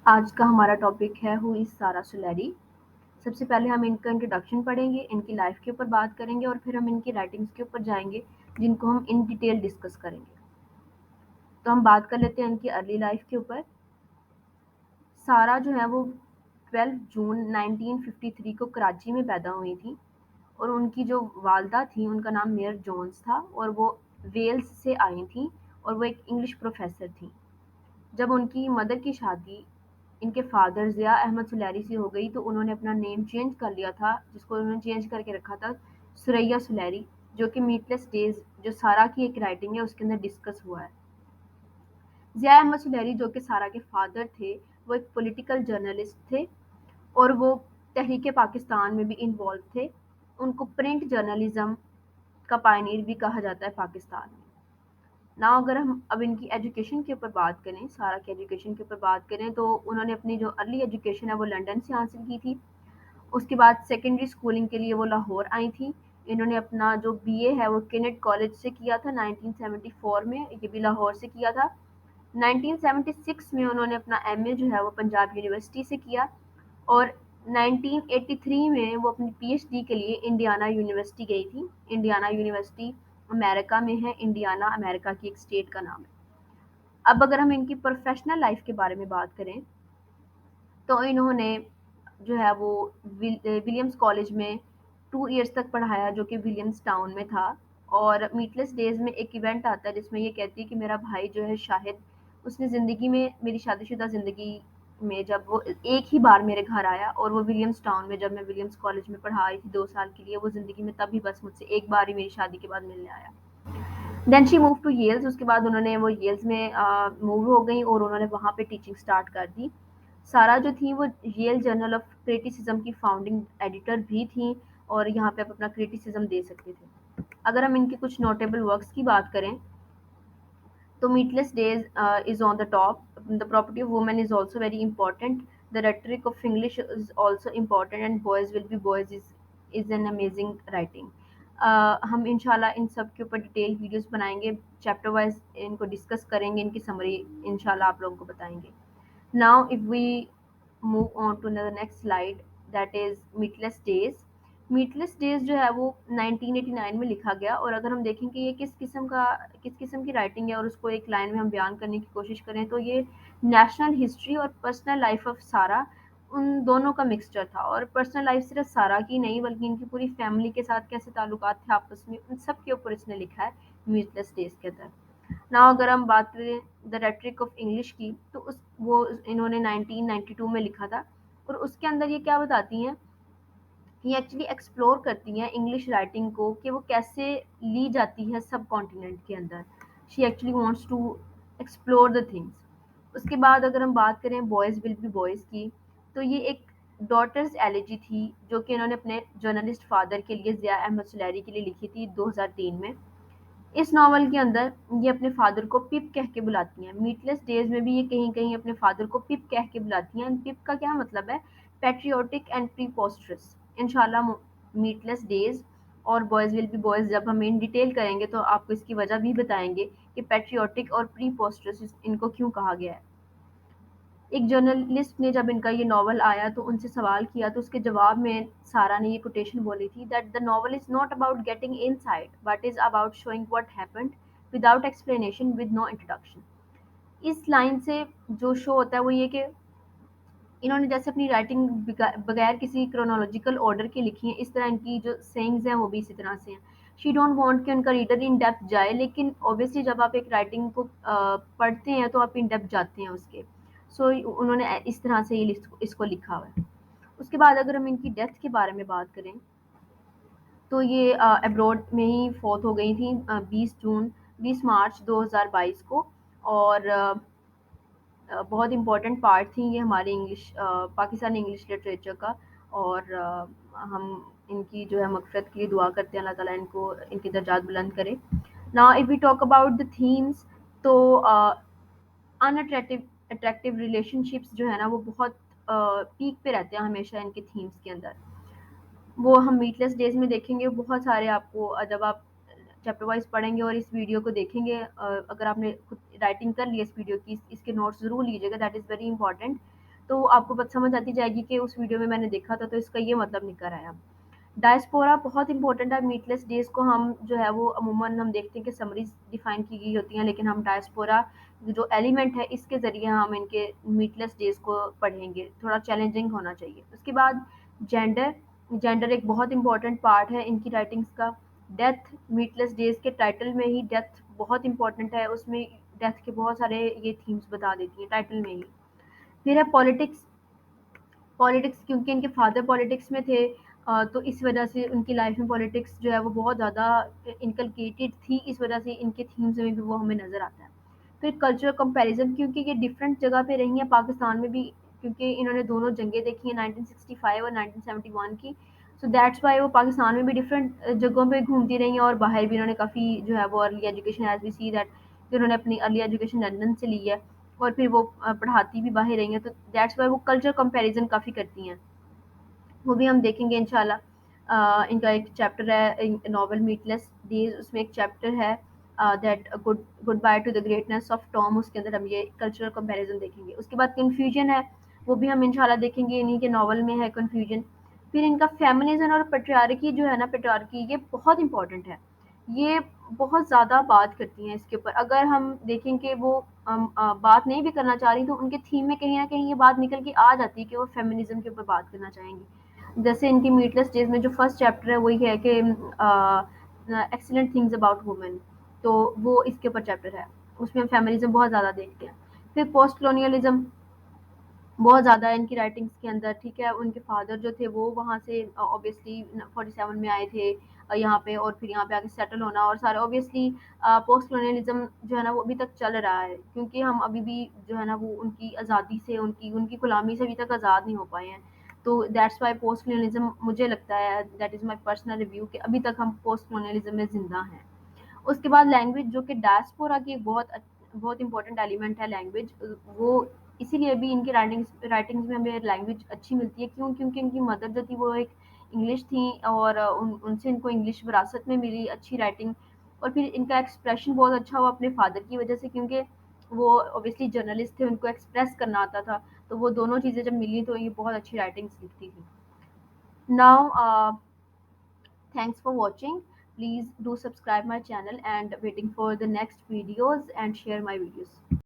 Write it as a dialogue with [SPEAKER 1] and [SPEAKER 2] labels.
[SPEAKER 1] آج کا ہمارا ٹاپک ہے ہو از سارا سولیری۔ سب سے پہلے ہم ان کا انٹروڈکشن پڑھیں گے، ان کی لائف کے اوپر بات کریں گے اور پھر ہم ان کی رائٹنگس کے اوپر جائیں گے جن کو ہم ان ڈیٹیل ڈسکس کریں گے۔ تو ہم بات کر لیتے ہیں ان کی ارلی لائف کے اوپر۔ سارا جو ہے وہ 12 جون 1953 کو کراچی میں پیدا ہوئی تھی اور ان کی جو والدہ تھیں ان کا نام میئر جونز تھا اور وہ ویلز سے آئی تھیں اور وہ ایک انگلش پروفیسر تھیں۔ جب ان کی مدر کی شادی ان کے فادر ضیاء احمد سلیری سے ہو گئی تو انہوں نے اپنا نیم چینج کر لیا تھا، جس کو انہوں نے چینج کر کے رکھا تھا سریا سلیری، جو کہ میٹ لیس ڈیز جو سارا کی ایک رائٹنگ ہے اس کے اندر ڈسکس ہوا ہے۔ ضیاء احمد سلیری جو کہ سارا کے فادر تھے وہ ایک پولیٹیکل جرنلسٹ تھے اور وہ تحریک پاکستان میں بھی انوالو تھے۔ ان کو پرنٹ جرنلزم کا پائنیئر بھی کہا جاتا ہے پاکستان میں۔ نا اگر ہم اب ان کی ایجوکیشن کے اوپر بات کریں، سارا کی ایجوکیشن کے اوپر بات کریں تو انہوں نے اپنی جو ارلی ایجوکیشن ہے وہ لنڈن سے حاصل کی تھی۔ اس کے بعد سیکنڈری اسکولنگ کے لیے وہ لاہور آئی تھیں۔ انہوں نے اپنا جو بی اے ہے وہ کینٹ کالج سے کیا تھا 1974 میں، یہ بھی لاہور سے کیا تھا۔ 1976 میں انہوں نے اپنا ایم اے جو ہے وہ پنجاب یونیورسٹی سے کیا اور 1983 میں وہ اپنی پی ایچ ڈی کے لیے انڈیانا یونیورسٹی گئی تھی۔ انڈیانا یونیورسٹی امریکہ میں ہے، انڈیانا امریکہ کی ایک اسٹیٹ کا نام ہے۔ اب اگر ہم ان کی پروفیشنل لائف کے بارے میں بات کریں تو انہوں نے جو ہے وہ ولیمز کالج میں 2 ایئرس تک پڑھایا جو کہ ولیمز ٹاؤن میں تھا، اور میٹلیس ڈیز میں ایک ایونٹ آتا ہے جس میں یہ کہتی ہے کہ میرا بھائی جو ہے شاہد، اس نے زندگی میں میری شادی شدہ زندگی میں جب وہ ایک ہی بار میرے گھر آیا اور وہ ولیمز ٹاؤن میں جب میں ولیمز کالج میں پڑھا رہی تھی 2 سال کے لیے، وہ زندگی میں تبھی بس مجھ سے ایک بار ہی میری شادی کے بعد ملنے آیا۔ دین شی موو ٹو ییلز، اس کے بعد انہوں نے وہ ییلز میں موو ہو گئی اور انہوں نے وہاں پہ ٹیچنگ سٹارٹ کر دی۔ سارا جو تھی وہ ییل جرنل آف کریٹیسزم کی فاؤنڈنگ ایڈیٹر بھی تھیں اور یہاں پہ آپ اپنا کریٹیسزم دے سکتے تھے۔ اگر ہم ان کے کچھ نوٹیبل ورکس کی بات کریں تو meatless days is on the top, the property of women is also very important, the rhetoric of English is also important and boys will be boys is an amazing writing. ہم انشاءاللہ ان سب کے اوپر detail videos بنائیں گے، chapter wise ان کو discuss کریں گے، ان کی سمری انشاءاللہ آپ لوگوں کو بتائیں گے۔ Now, if we move on to the next slide, that is Meatless Days. Meatless Days جو ہے وہ 1989 میں لکھا گیا، اور اگر ہم دیکھیں کہ یہ کس قسم کی رائٹنگ ہے اور اس کو ایک لائن میں ہم بیان کرنے کی کوشش کریں تو یہ نیشنل ہسٹری اور پرسنل لائف آف سارا ان دونوں کا مکسچر تھا، اور پرسنل لائف صرف سارا کی نہیں بلکہ ان کی پوری فیملی کے ساتھ کیسے تعلقات تھے آپس میں، ان سب کے اوپر اس نے لکھا ہے میٹلیس ڈیز کے اندر۔ نا اگر ہم بات کریں دا ریٹرک آف انگلش کی تو وہ انہوں نے 1992 میں لکھا تھا، اور اس کے اندر یہ کیا بتاتی ہیں، یہ ایکچولی ایکسپلور کرتی ہیں انگلش رائٹنگ کو کہ وہ کیسے لی جاتی ہے سب کانٹیننٹ کے اندر۔ She actually wants to explore the things. اس کے بعد اگر ہم بات کریں بوائز ول بی بوائز کی تو یہ ایک ڈاٹرز ایلیجی تھی جو کہ انہوں نے اپنے جرنلسٹ فادر کے لیے ضیاء احمد سلیری کے لیے لکھی تھی 2003 میں۔ اس ناول کے اندر یہ اپنے فادر کو پپ کہہ کے بلاتی ہیں، میٹلیس ڈیز میں بھی یہ کہیں کہیں اپنے فادر کو پپ کہہ کے بلاتی ہیں۔ پپ کا کیا مطلب ہے؟ Patriotic and preposterous. انشاءاللہ میٹلیس ڈیز اور بوائز ول بی بوائز جب ہم ان ڈیٹیل کریں گے تو آپ کو اس کی وجہ بھی بتائیں گے کہ پیٹریوٹک اور پریپوسٹرس ان کو کیوں کہا گیا ہے۔ ایک جرنلسٹ نے جب ان کا یہ ناول آیا تو ان سے سوال کیا تو اس کے جواب میں سارا نے یہ کوٹیشن بولی تھی that the novel is not about getting inside but is about showing what happened without explanation with no introduction. اس لائن سے جو شو ہوتا ہے وہ یہ کہ انہوں نے جیسے اپنی رائٹنگ بغیر کسی کرونالوجیکل آرڈر کے لکھی ہیں، اس طرح ان کی جو سینگز ہیں وہ بھی اسی طرح سے ہیں۔ شی ڈونٹ وانٹ کہ ان کا ریڈر ان ڈیپتھ جائے، لیکن اوبیسلی جب آپ ایک رائٹنگ کو پڑھتے ہیں تو آپ ان ڈیپتھ جاتے ہیں اس کے، سو انہوں نے اس طرح سے یہ اس کو لکھا ہوا ہے۔ اس کے بعد اگر ہم ان کی ڈیتھ کے بارے میں بات کریں تو یہ ابروڈ میں ہی فوت ہو گئی تھیں 20 مارچ 2022 کو، اور بہت امپورٹنٹ پارٹ تھیں یہ ہمارے پاکستانی انگلش لٹریچر کا، اور ہم ان کی جو ہے مغفرت کے لیے دعا کرتے ہیں، اللہ تعالیٰ ان کو ان کی درجات بلند کرے۔ نا if we talk about the themes تو اٹریکٹیو ریلیشن شپس جو ہے نا وہ بہت پیک پہ رہتے ہیں ہمیشہ ان کے تھیمس کے اندر۔ وہ ہم میٹلیس ڈیز میں دیکھیں گے بہت سارے، آپ کو جب آپ چیپٹر وائز پڑھیں گے اور اس ویڈیو کو دیکھیں گے، اگر آپ نے خود رائٹنگ کر لی اس ویڈیو کی، اس کے نوٹس ضرور لیجیے گا، دیٹ از ویری امپورٹنٹ۔ تو آپ کو بات سمجھ آتی جائے گی کہ اس ویڈیو میں میں نے دیکھا تھا تو اس کا یہ مطلب نکل آیا. ڈائسپورا بہت امپورٹنٹ ہے. میٹ لیس ڈیز کو ہم جو ہے وہ عموماً ہم دیکھتے ہیں کہ سمریز ڈیفائن کی گئی ہوتی ہیں، لیکن ہم ڈائسپورا جو ایلیمنٹ ہے اس کے ذریعے ہم ان کے میٹ لیس ڈیز کو پڑھیں گے. تھوڑا چیلنجنگ ہونا چاہیے. اس کے بعد جینڈر. جینڈر ایک بہت امپورٹنٹ پارٹ ہے ان کی رائٹنگس کا. ڈیتھ. میٹ لیس ڈیز کے ٹائٹل میں ہی ڈیتھ بہت امپورٹنٹ ہے. اس میں ڈیتھ کے بہت سارے یہ تھیمس بتا دیتی ہیں ٹائٹل میں ہی. پھر ہے پالیٹکس. پالیٹکس کیونکہ ان کے فادر پالیٹکس میں تھے، تو اس وجہ سے ان کی لائف میں پالیٹکس جو ہے وہ بہت زیادہ انکلکیٹڈ تھی. اس وجہ سے ان کے تھیمز میں بھی وہ ہمیں نظر آتا ہے. پھر کلچرل کمپیریزن، کیونکہ یہ ڈفرینٹ جگہ پہ رہی ہیں پاکستان میں بھی، کیونکہ انہوں نے دونوں جنگیں دیکھی ہیں 1965 اور 1971 کی. سو دیٹس وائی وہ پاکستان میں بھی ڈفرینٹ جگہوں پہ گھومتی رہی ہیں، اور باہر بھی انہوں نے کافی جو ہے وہ early education as we see that کہ انہوں نے اپنی ارلی ایجوکیشن لندن سے لی ہے، اور پھر وہ پڑھاتی بھی باہر رہی ہیں. تو دیٹس وائی وہ کلچر کمپیریزن کافی کرتی ہیں. وہ بھی ہم دیکھیں گے انشاءاللہ. ان کا ایک چیپٹر ہے ناول میٹ لیس ڈیز، اس میں ایک چیپٹر ہے that goodbye to the greatness of Tom. اس کے اندر ہم یہ کلچرل کمپیریزن دیکھیں گے. اس کے بعد کنفیوژن ہے، وہ بھی ہم انشاءاللہ دیکھیں گے. انہیں کے ناول میں ہے کنفیوژن. پھر ان کا فیمنزم اور پیٹریارکی جو ہے نا، پیٹریارکی یہ بہت امپورٹنٹ ہے. یہ بہت زیادہ بات کرتی ہیں اس کے اوپر. اگر ہم دیکھیں کہ وہ بات نہیں بھی کرنا چاہ رہی تو ان کے تھیم میں کہیں نہ کہیں یہ بات نکل کے آ جاتی ہے کہ وہ فیمنزم کے اوپر بات کرنا چاہیں گی. جیسے ان کی میٹ لیس ڈیز میں جو فرسٹ چیپٹر ہے وہی ہے کہ ایکسیلنٹ تھنگز اباؤٹ وومن، تو وہ اس کے اوپر چیپٹر ہے. اس میں ہم فیمنزم بہت زیادہ دیکھتے ہیں. پھر پوسٹ کولونیلزم بہت زیادہ ہے ان کی رائٹنگس کے اندر. ٹھیک ہے، ان کے فادر جو تھے وہ وہاں سے اوبیسلی 47 میں آئے تھے یہاں پہ، اور پھر یہاں پہ آگے سیٹل ہونا اور سارا. اوبیسلی پوسٹ کولونیلزم جو ہے نا وہ ابھی تک چل رہا ہے، کیونکہ ہم ابھی بھی جو ہے نا وہ ان کی آزادی سے، ان کی غلامی سے ابھی تک آزاد نہیں ہو پائے ہیں. تو دیٹس وائی پوسٹ کولونیلزم مجھے لگتا ہے، that is my personal review, کہ ابھی تک ہم پوسٹ کولونیلزم میں زندہ ہیں. اس کے بعد لینگویج، جو کہ ڈائسپورا کی ایک بہت امپورٹنٹ ایلیمنٹ ہے لینگویج. وہ اسی لیے بھی ان کی رائٹنگز میں ہمیں لینگویج اچھی ملتی ہے. کیوں؟ کیونکہ ان کی مدر جو تھی وہ ایک انگلش تھیں، اور ان سے ان کو انگلش وراثت میں ملی اچھی رائٹنگ. اور پھر ان کا ایکسپریشن بہت اچھا ہوا اپنے فادر کی وجہ سے، کیونکہ وہ اوبیسلی جرنلسٹ تھے، ان کو ایکسپریس کرنا آتا تھا. تو وہ دونوں چیزیں جب ملی تو یہ بہت اچھی رائٹنگس لکھتی تھی. Now, thanks for watching. Please do subscribe my channel and waiting for the next videos and share my videos.